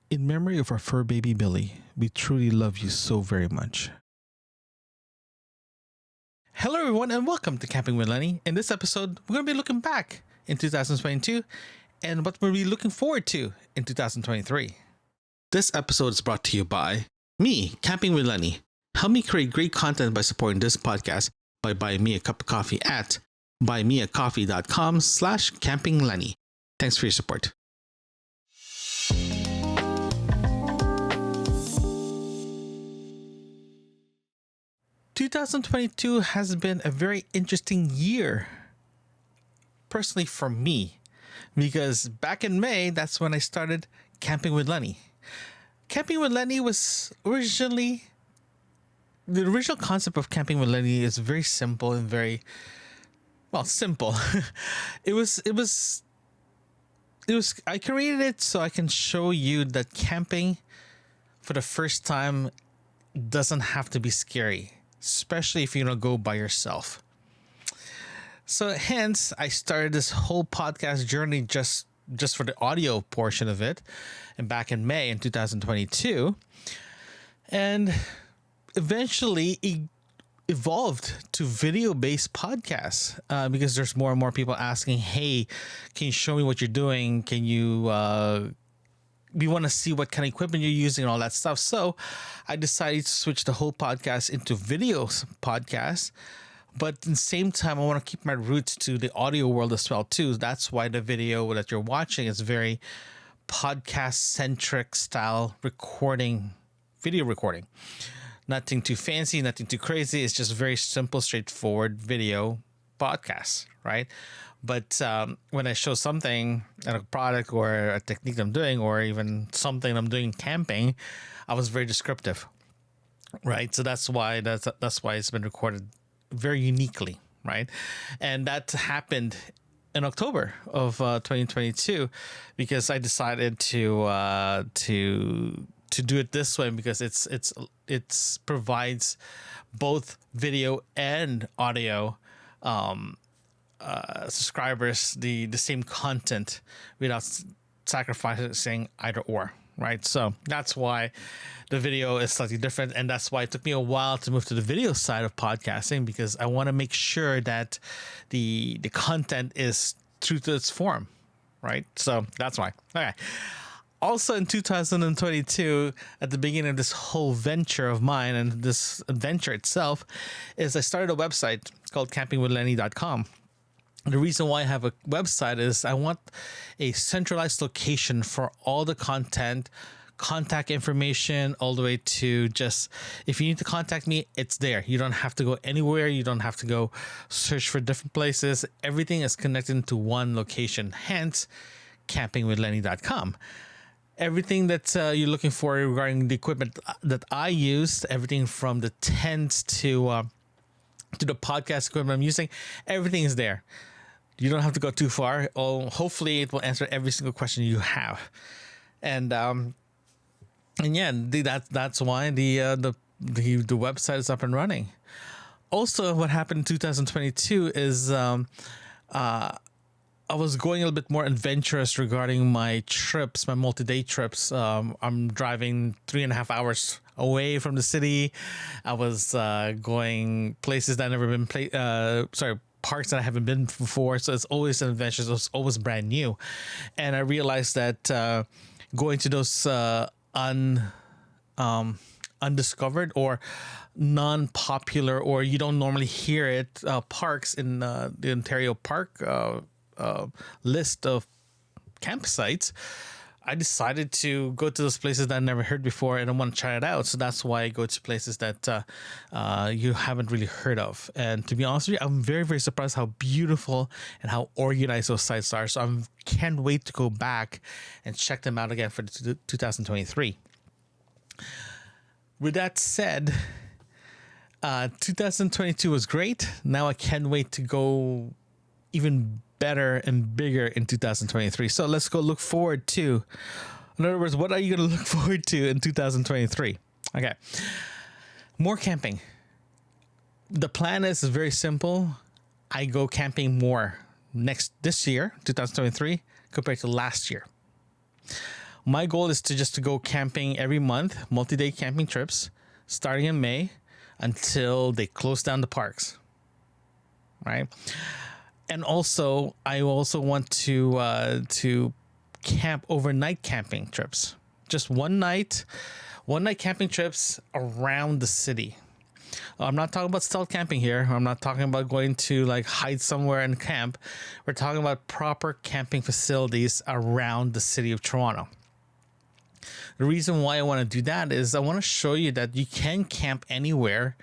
In memory of our fur baby Billy, we truly love you so very much. Hello, everyone, and welcome to Camping with Lenny. In this episode, we're going to be looking back in 2022 and what we'll be looking forward to in 2023. This episode is brought to you by me, Camping with Lenny. Help me create great content by supporting this podcast by buying me a cup of coffee at buymeacoffee.com/campinglenny. Thanks for your support. "2022 has been a very interesting year, personally for me, because back in May, that's when I started Camping with Lenny. Camping with Lenny was the original concept of Camping with Lenny is very simple and very, well, simple. It was, I created it so I can show you that camping for the first time doesn't have to be scary, especially if you don't go by yourself. So hence, I started this whole podcast journey just for the audio portion of it, and back in May in 2022, and eventually it evolved to video-based podcasts because there's more and more people asking, "Hey, can you show me what you're doing? Can you?" We want to see what kind of equipment you're using and all that stuff. So I decided to switch the whole podcast into videos podcast. But at the same time, I want to keep my roots to the audio world as well, too. That's why the video that you're watching is very podcast-centric style video recording. Nothing too fancy, nothing too crazy. It's just very simple, straightforward video podcasts, right? But when I show something, a product or a technique I'm doing, or even something I'm doing camping, I was very descriptive, right? So that's why it's been recorded very uniquely, right? And that happened in October of 2022 because I decided to do it this way because it's provides both video and audio subscribers the same content without sacrificing either or, right? So that's why the video is slightly different, and that's why it took me a while to move to the video side of podcasting, because I want to make sure that the content is true to its form, right? So that's why. Okay. Also in 2022, at the beginning of this whole venture of mine and this adventure itself, is I started a website called campingwithlenny.com. The reason why I have a website is I want a centralized location for all the content, contact information, all the way to just, if you need to contact me, it's there. You don't have to go anywhere. You don't have to go search for different places. Everything is connected into one location, hence campingwithlenny.com. Everything that you're looking for regarding the equipment that I use, everything from the tents to the podcast equipment I'm using, everything is there. You don't have to go too far. Oh, hopefully it will answer every single question you have. And yeah, that's why the website is up and running. Also, what happened in 2022 is I was going a little bit more adventurous regarding my trips, my multi-day trips. I'm driving 3.5 hours away from the city. I was going places that I've never been parks that I haven't been before. So it's always an adventure. So it's always brand new. And I realized that going to those undiscovered or non-popular, or you don't normally hear it, parks in the Ontario Park list of campsites, I decided to go to those places that I never heard before, and I want to try it out. So that's why I go to places that you haven't really heard of. And to be honest with you, I'm very, very surprised how beautiful and how organized those sites are. So I can't wait to go back and check them out again for 2023. With that said, 2022 was great. Now I can't wait to go even better and bigger in 2023. So let's go look forward to, in other words, what are you going to look forward to in 2023? Okay. More camping. The plan is very simple. I go camping more this year, 2023, compared to last year. My goal is to go camping every month, multi-day camping trips, starting in May until they close down the parks. Right. And also, I also want to camp overnight camping trips. Just one night camping trips around the city. I'm not talking about stealth camping here. I'm not talking about going to like hide somewhere and camp. We're talking about proper camping facilities around the city of Toronto. The reason why I want to do that is I want to show you that you can camp anywhere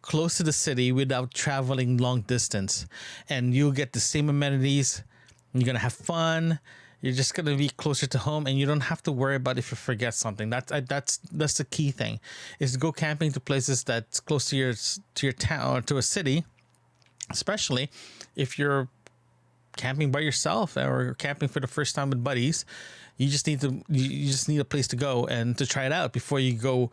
close to the city without traveling long distance, and you'll get the same amenities. You're going to have fun. You're just going to be closer to home, and you don't have to worry about if you forget something. That's the key thing, is to go camping to places that's close to your town or to a city, especially if you're camping by yourself or camping for the first time with buddies. You just need a place to go and to try it out before you go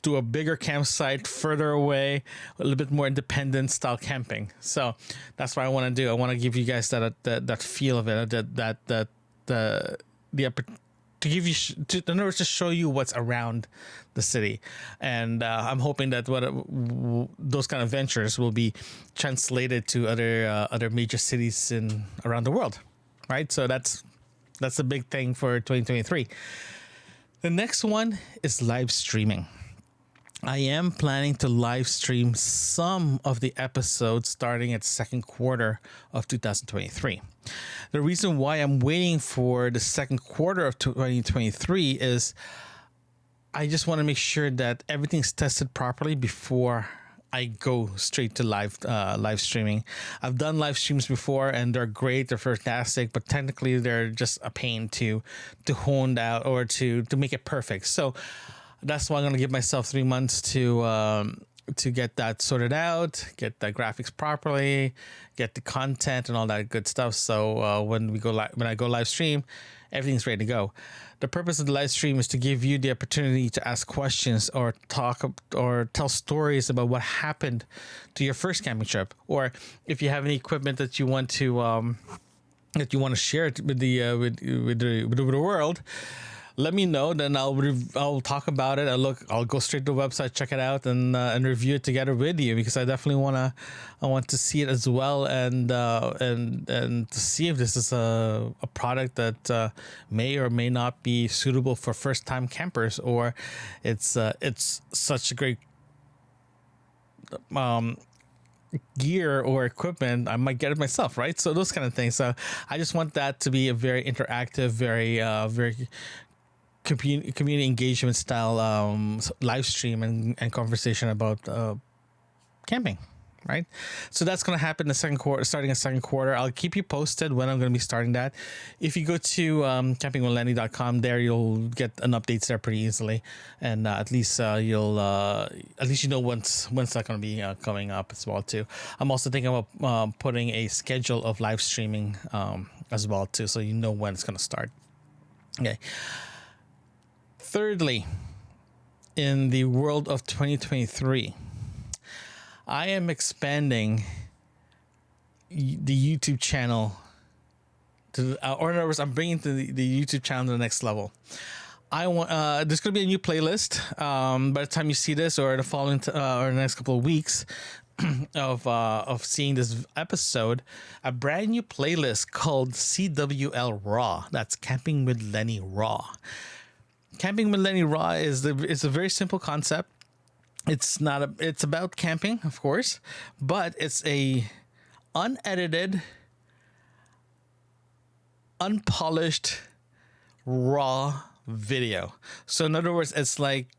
to a bigger campsite further away, a little bit more independent style camping. So that's what I want to do. I want to give you guys that feel of it, to give you, in other words, to show you what's around the city. And I'm hoping that those kind of ventures will be translated to other major cities around the world, right? So that's a big thing for 2023. The next one is live streaming. I am planning to live stream some of the episodes starting at second quarter of 2023. The reason why I'm waiting for the second quarter of 2023 is I just want to make sure that everything's tested properly before I go straight to live streaming. I've done live streams before, and they're great. They're fantastic, but technically they're just a pain to hone out or to make it perfect. So that's why I'm going to give myself 3 months to get that sorted out, get the graphics properly, get the content and all that good stuff. So when I go live stream, everything's ready to go. The purpose of the live stream is to give you the opportunity to ask questions or talk or tell stories about what happened to your first camping trip, or if you have any equipment that you want to share with the world. Let me know, then I'll talk about it. I'll go straight to the website, check it out, and review it together with you, because I definitely want to see it as well, and to see if this is a product that may or may not be suitable for first time campers, or it's such a great gear or equipment, I might get it myself, right? So those kind of things. So I just want that to be a very interactive, very community engagement style live stream and conversation about camping, right? So that's going to happen in the second quarter, starting in second quarter. I'll keep you posted when I'm going to be starting that. If you go to campingwithlenny.com, there you'll get an updates there pretty easily, and at least you know when's that going to be coming up as well too. I'm also thinking about putting a schedule of live streaming as well too, so you know when it's going to start. Okay. Thirdly, in the world of 2023, I am expanding the YouTube channel or in other words, I'm bringing the YouTube channel to the next level. I want there's going to be a new playlist by the time you see this, or the following or the next couple of weeks of seeing this episode, a brand new playlist called CWL Raw. That's Camping with Lenny Raw. Camping with Lenny Raw is a very simple concept. It's about camping, of course, but it's a unedited, unpolished, raw video. So in other words, it's like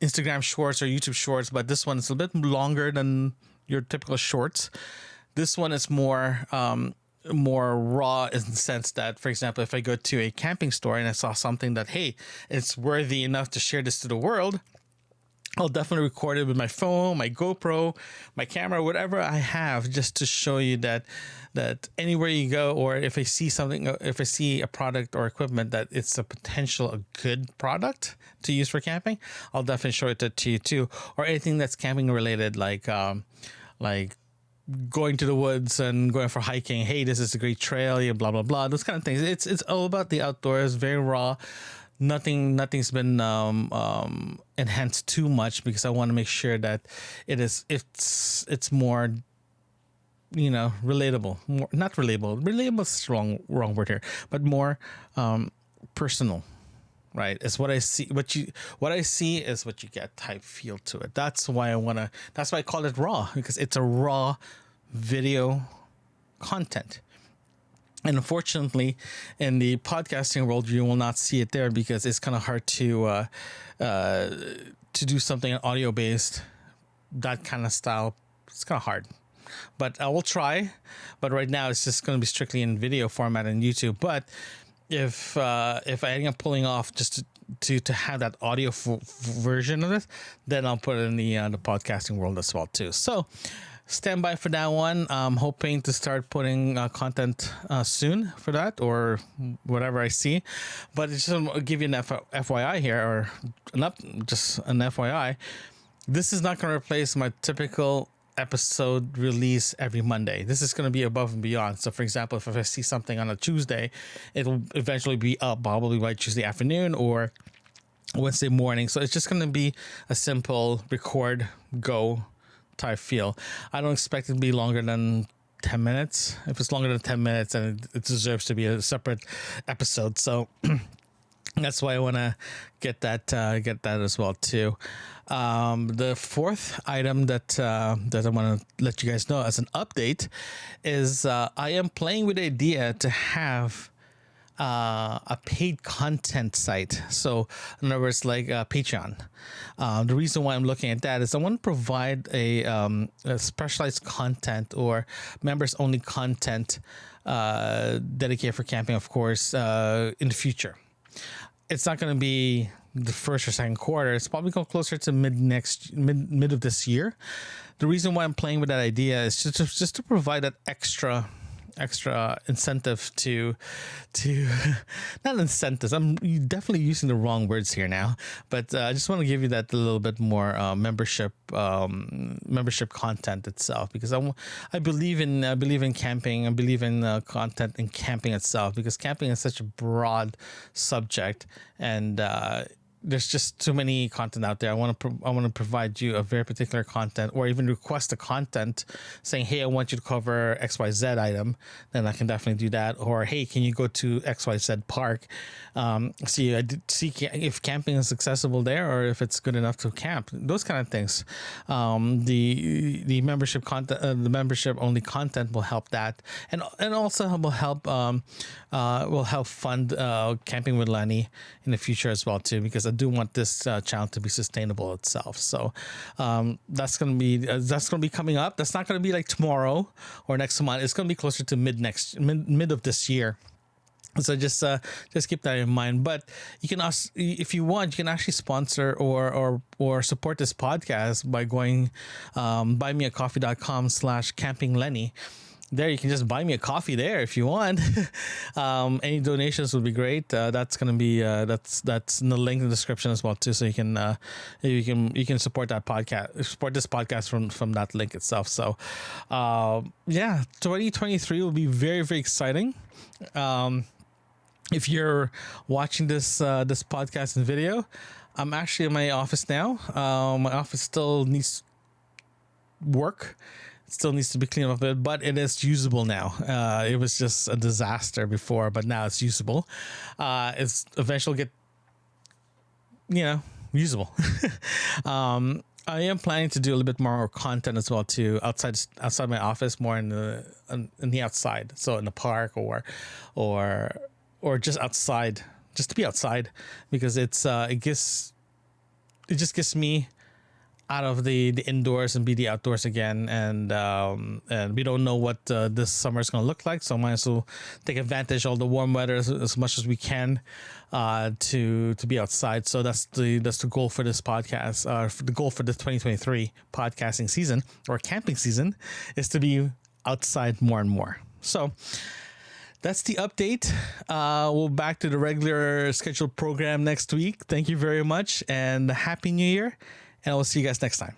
Instagram Shorts or YouTube Shorts, but this one is a bit longer than your typical shorts. This one is more raw in the sense that, for example, if I go to a camping store and I saw something that, hey, it's worthy enough to share this to the world, I'll definitely record it with my phone, my GoPro, my camera, whatever I have, just to show you that anywhere you go, or if I see something, if I see a product or equipment that it's a good product to use for camping, I'll definitely show it to you too. Or anything that's camping related, like going to the woods and going for hiking. Hey, this is a great trail. Yeah, blah blah blah. Those kind of things. It's all about the outdoors. Very raw. Nothing's been enhanced too much because I want to make sure that it's more, relatable. More, not relatable. Relatable is wrong word here, but more personal. Right, it's what I see. What I see is what you get. Type feel to it. That's why That's why I call it raw, because it's a raw video content. And unfortunately, in the podcasting world, you will not see it there because it's kind of hard to do something audio based, that kind of style. It's kind of hard, but I will try. But right now, it's just going to be strictly in video format on YouTube. But if I end up pulling off just to have that audio version of it, then I'll put it in the podcasting world as well too. So stand by for that one. I'm hoping to start putting content soon for that, or whatever I see. But just to give you an FYI here, or just an FYI, this is not going to replace my typical episode release every Monday. This is going to be above and beyond. So for example, if I see something on a Tuesday, it'll eventually be up probably by Tuesday afternoon or Wednesday morning. So it's just going to be a simple record, go type feel. I don't expect it to be longer than 10 minutes. If it's longer than 10 minutes, then it deserves to be a separate episode. So that's why I want to get that as well too. The fourth item that I want to let you guys know as an update is I am playing with the idea to have a paid content site. So in other words, like Patreon. The reason why I'm looking at that is I want to provide a specialized content or members only content dedicated for camping, of course, in the future. It's not going to be the first or second quarter. It's probably going closer to mid of this year. The reason why I'm playing with that idea is just to provide that extra incentive to not incentives. I'm definitely using the wrong words here now, but I just want to give you that a little bit more membership content itself, because I believe in camping. I believe in content in camping itself, because camping is such a broad subject, and there's just too many content out there. I want to provide you a very particular content, or even request a content saying, hey, I want you to cover XYZ item. Then I can definitely do that. Or, hey, can you go to XYZ park? See if camping is accessible there, or if it's good enough to camp. Those kind of things. The membership content, the membership only content will help that, and also will help fund Camping with Lenny in the future as well too, because I do want this channel to be sustainable itself. So that's gonna be coming up. That's not gonna be like tomorrow or next month. It's gonna be closer to mid of this year. So just keep that in mind. But you can also, if you want, you can actually sponsor or support this podcast by going buymeacoffee.com/campinglenny. There, you can just buy me a coffee there if you want. Any donations would be great. That's gonna be that's in the link in the description as well too. So you can support that podcast, support this podcast from that link itself. So 2023 will be very, very exciting. If you're watching this podcast and video, I'm actually in my office now. My office still needs work. It still needs to be cleaned up a bit, but it is usable now. It was just a disaster before, but now it's usable. It's eventually usable. I am planning to do a little bit more content as well too, outside my office, more in the outside, so in the park or just outside, just to be outside, because it just gets me out of the indoors and be the outdoors again, and we don't know what this summer is going to look like, so I might as well take advantage of all the warm weather as much as we can to be outside. So that's the goal for this podcast. The goal for this 2023 podcasting season or camping season is to be outside more and more. So that's the update. We'll back to the regular scheduled program next week. Thank you very much, and Happy New Year. And I will see you guys next time.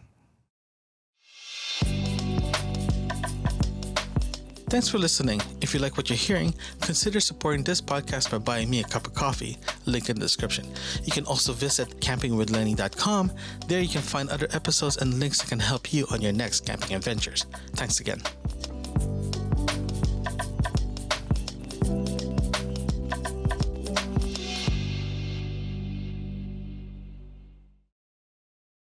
Thanks for listening. If you like what you're hearing, consider supporting this podcast by buying me a cup of coffee, link in the description. You can also visit campingwithlenny.com. There you can find other episodes and links that can help you on your next camping adventures. Thanks again.